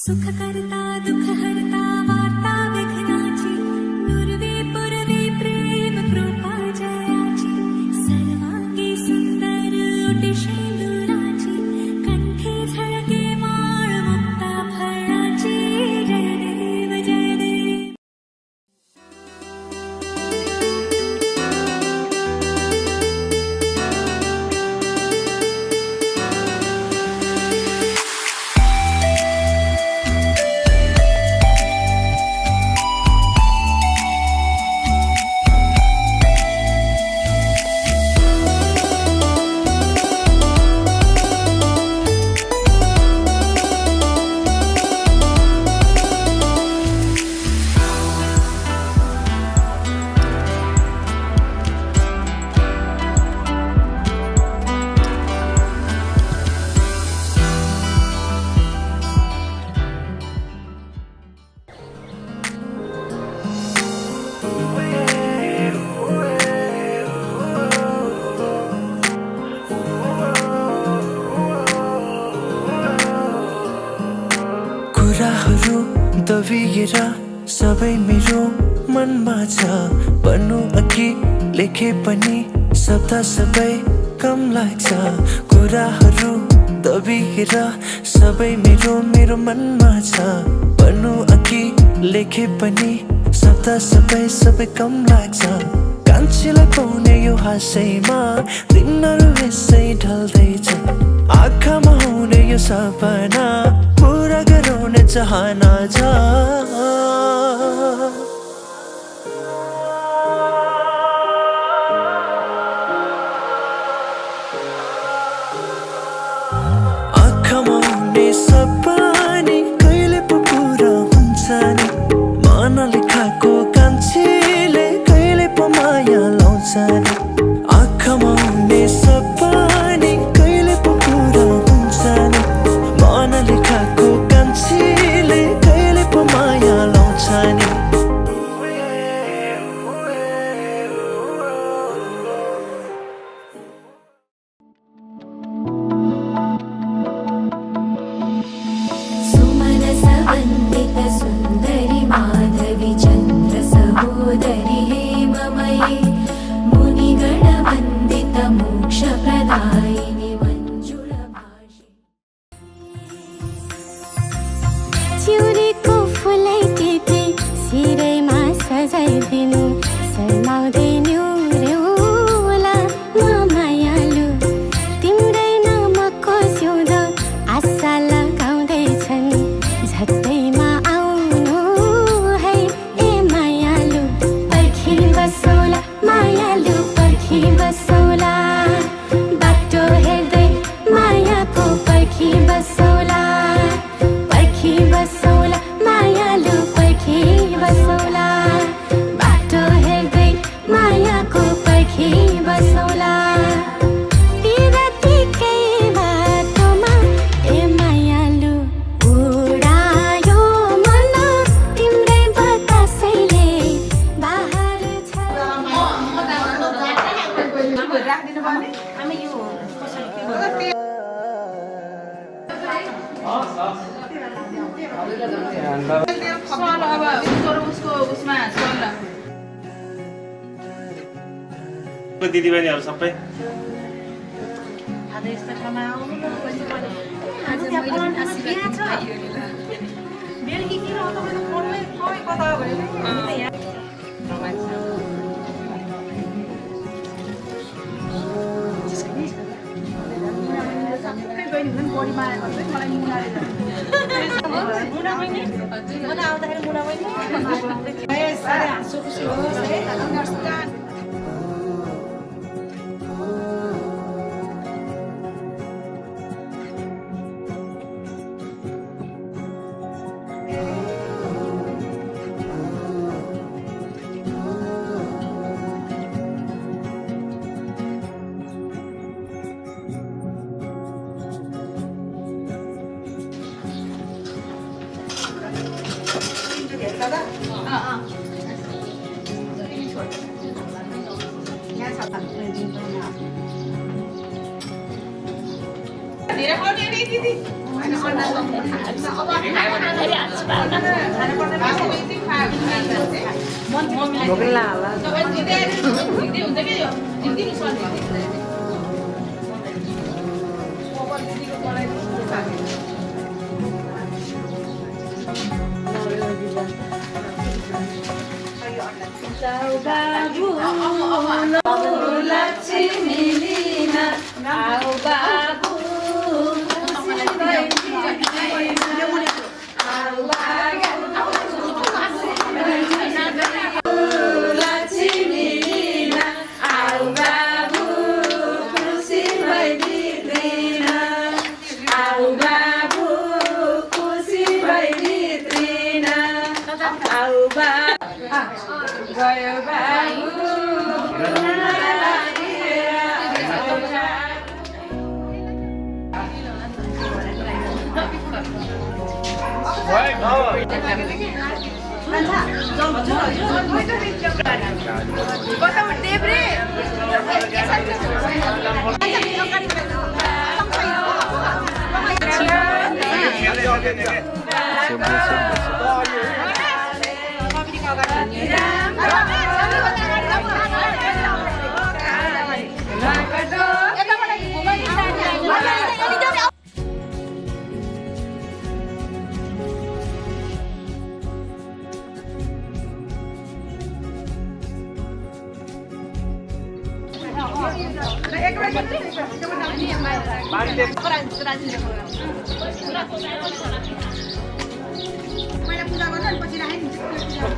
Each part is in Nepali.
सुख करता दुख हरता वार्ता विघ्नाची पूर्वी पूर्वी प्रेम कृपा जयाची सर्वांगी सुंदर ओटी शेंदुराची कंठी झळके माळ मुक्ता फळाची जय देव जय देव. कुराहरू दबिएर सबै मेरो मनमा छ भन्नु अघि लेखे पनि शब्द सबै कम लाग्छ. कुराहरू दबिएर सबै मेरो मनमा छ भन्नु अघि लेखे पनि शब्द सबै कम लाग्छ. कान्छीलाई पाउने यो हाँसैमा दिनहरू यसै ढल्दैछ. आँखामा हुने यो सपना पूरा गराउने चाहना छ. आँखामा हुने सपना कहिले पो पुरा हुन्छ नि. मनले खाएको कान्छीले कहिले पो माया लाउँछ नि. आँखामा हुने सपना कहिले पो पुरा हुन्छ नि. मनले खाएको कान्छीले कहिले पो माया लाउँछ नि. सुमनस वन्दित सुन्दरी माधवी चन्द्र सहोदरी हेममयी मुनिगण वन्दित मोक्षप्रदायिनी मञ्जुळभाषी. चिउरीको फुलै टिपे शिरैमा सजाइदिनु शर्माउँदैन्यौ रेउला म मायालु. तिम्रै नामको सिउँदो आशा लगाउँदैछन् झट्टैमा आउनु है ए मायालु. पर्खी बसौला मायालु पर्खी बसौला बाटो हेर्दै मायाको पर्खी बसौला. पर्खी बसौला मायालु पर्खी बसौला बाटो हेर्दै मायाको पर्खी बसौला. तिरतिकै बाटोमा ए मायालु उडायो मन तिम्रै बतासैले बाहर छ. दिदीबहिनीहरू सबै Tidak mau dia ini.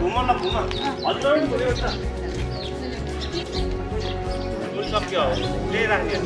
घुमला घुम हजुर पुग्यो त सक्यो ले राख्यो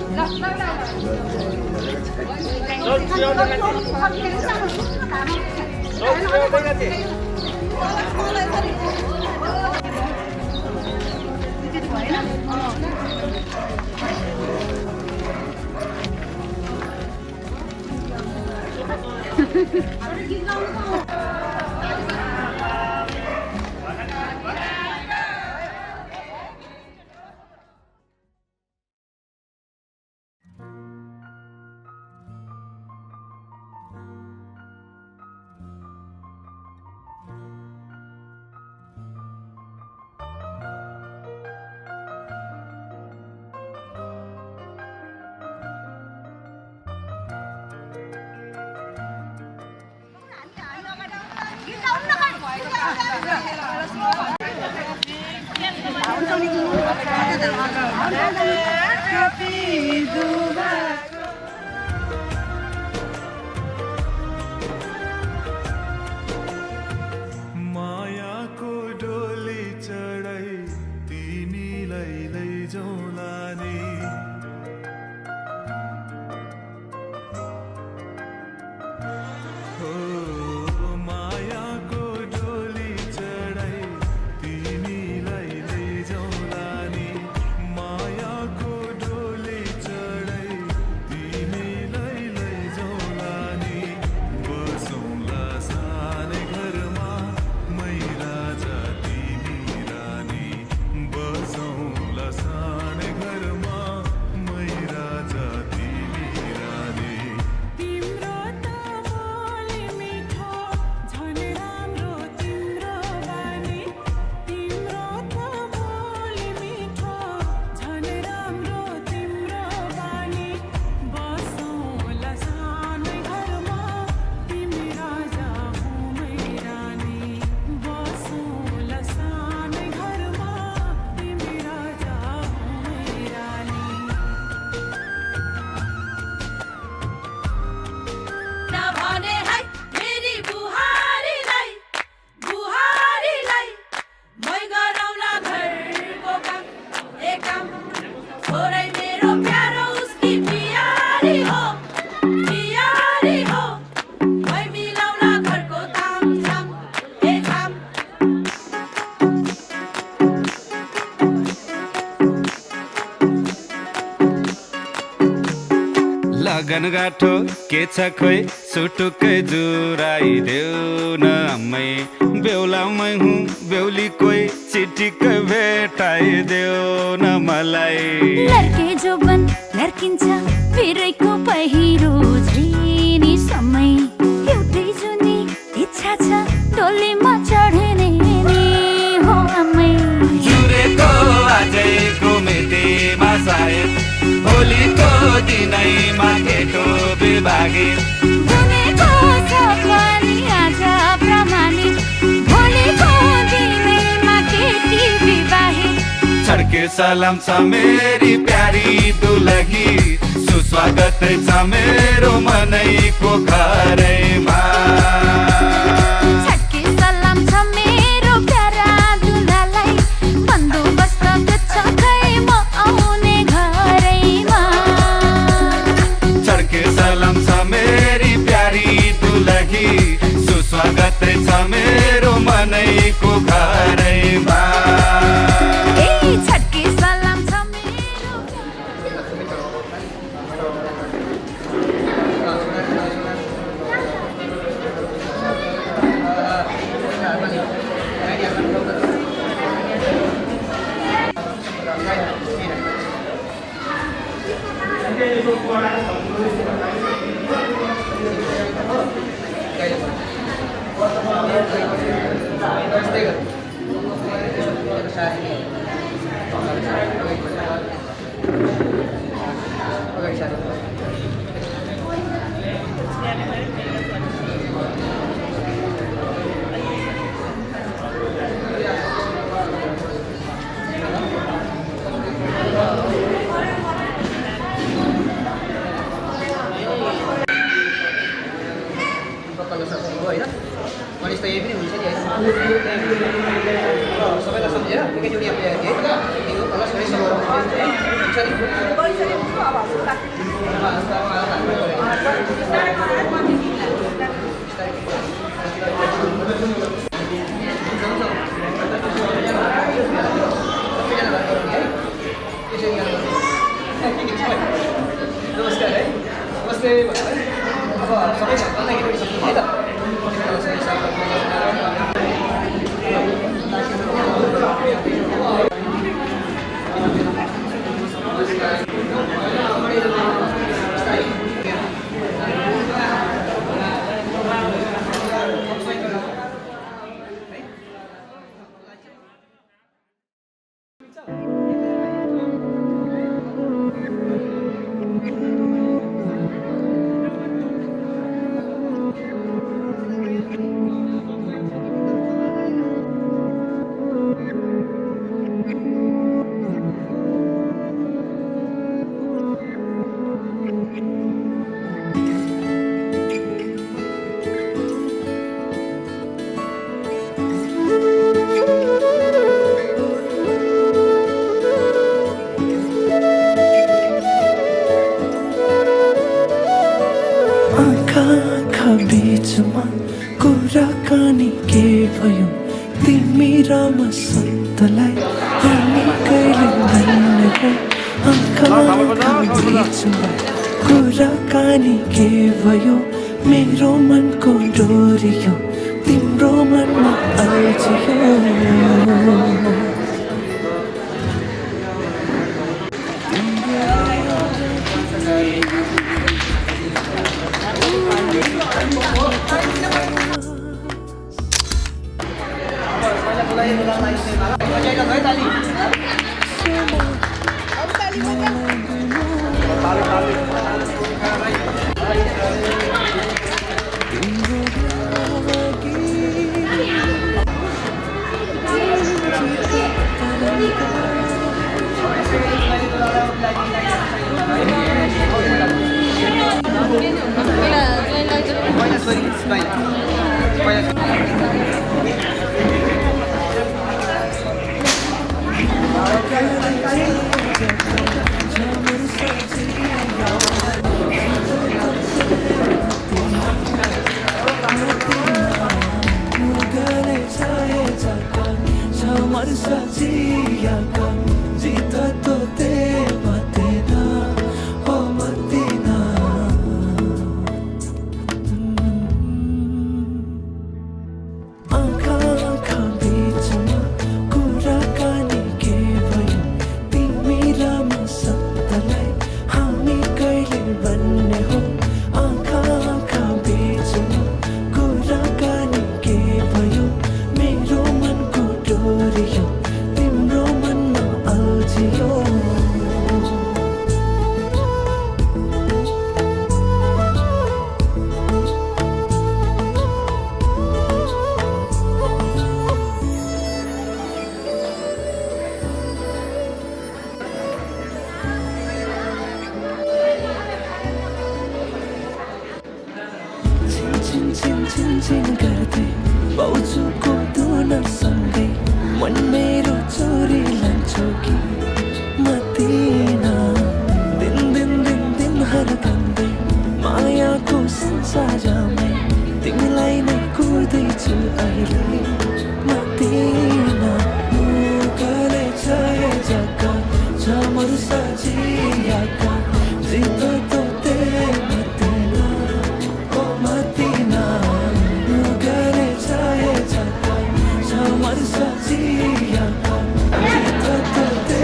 मायाको डोली चढाई तिमीलाई लैजाउला नि हो मायाको डोली चढाई तिमीलाई लैजाउला नि मायाको डोली चढाई तिमीलाई लैजाउला नि बसौँला सानै घरमा मै राजा तिमी रानी बसौँला सानै घरमा मै राजा तिमी रानी तिम्रो त बोली मिठो झन् राम्रो तिम्रो बानी तिम्रो त बोली मिठो झन् राम्रो तिम्रो बानी बसौँला सानै घरमा तिमी राजा हुँ मै रानी बसौँला सानै घरमा तिमी राजा हुँ मै रानी नभने है मेरी बुहारीलाई मै गरौँला घरको काम एक काम छोरै मेरो प्यारो उसकी प्यारी हो मै मिलाउला घरको ताम झाम ए झाम लगन गाठो के छ खोइ सुटुकै जुराइदेऊ न अम्मै बेहुलामै हुँ बेहुली कोही चिठीकै भेटाइदेऊ न मलाई लड्के जोबन लड्किन्छ फेरैको पहिरो झिनी समय एउटै जुनी इच्छा छ डोलीमा चढ्ने नि हो आमै जुरेको आजैको मितिमा सायद भोलिको दिनैमा केटो विभागित बुनेको छ पनि आज प्रमाणित भोलिको दिनैमा केटी विवाहित छड्के सलाम छ मेरी प्यारी दुलही सुस्वागत छ मेरो मनैको घरैमा छड्के सलाम छ मेरो प्यारा दुलालाई बन्दोबस्त छ खै म आउने घरैमा छड्के सलाम छ मेरी प्यारी दुलही सुस्वागत छ मेरो मनैको घरैमा ए छड्के सलाम छ मेरो मानिस त यही पनि हुन्छ नि होइन सबैलाई सम्झेर एकैचोटि हामीले यो कलश गरी नमस्कार है नमस्ते अब सबै भन्दाखेरि सक्नु है त आँखा बीचमा कुराकानी के भयो तिमी र म सन्तलाई हामी कहिले भन्ने हो आँखा बीचमा कुराकानी के भयो मेरो मनको डोरियो तिम्रो मनमा अल्झियो भयो बाउजूको दुनसँगै मन मेरो चोरी लान्छौ कि मदिना दिन दिन दिन दिन हर्कन्दै मायाको संसारमै तिमीलाई नै कुर्दैछु अहिले मदिना मुखले छाए जग्गा झमर सजियाका जित तोते मदिना ओ मदिना मुखले छाए जग्गा झमर सजियाका जित तोते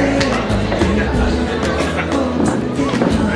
मदिना ओ मदिना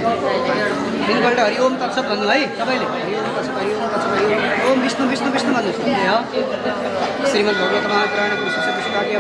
तिनपल्ट हरि ओम तत्सत भन्नु है तपाईँले हरि ओम तत्सत हरि ओम तत्सत हरि ओम ओम विष्णु विष्णु विष्णु भन्नुहोस् हो श्रीमद् भगवत महापुराण पुरुष पुष्पाकी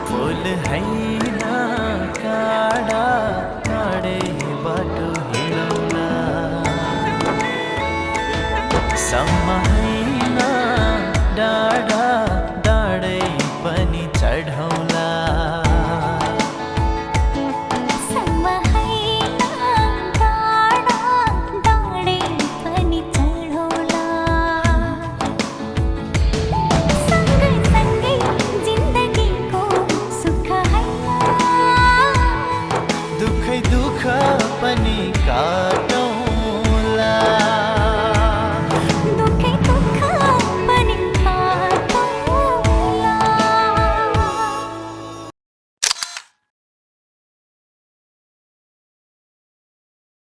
फूल हैन काडा काडे बाटो हिँडौला सम्म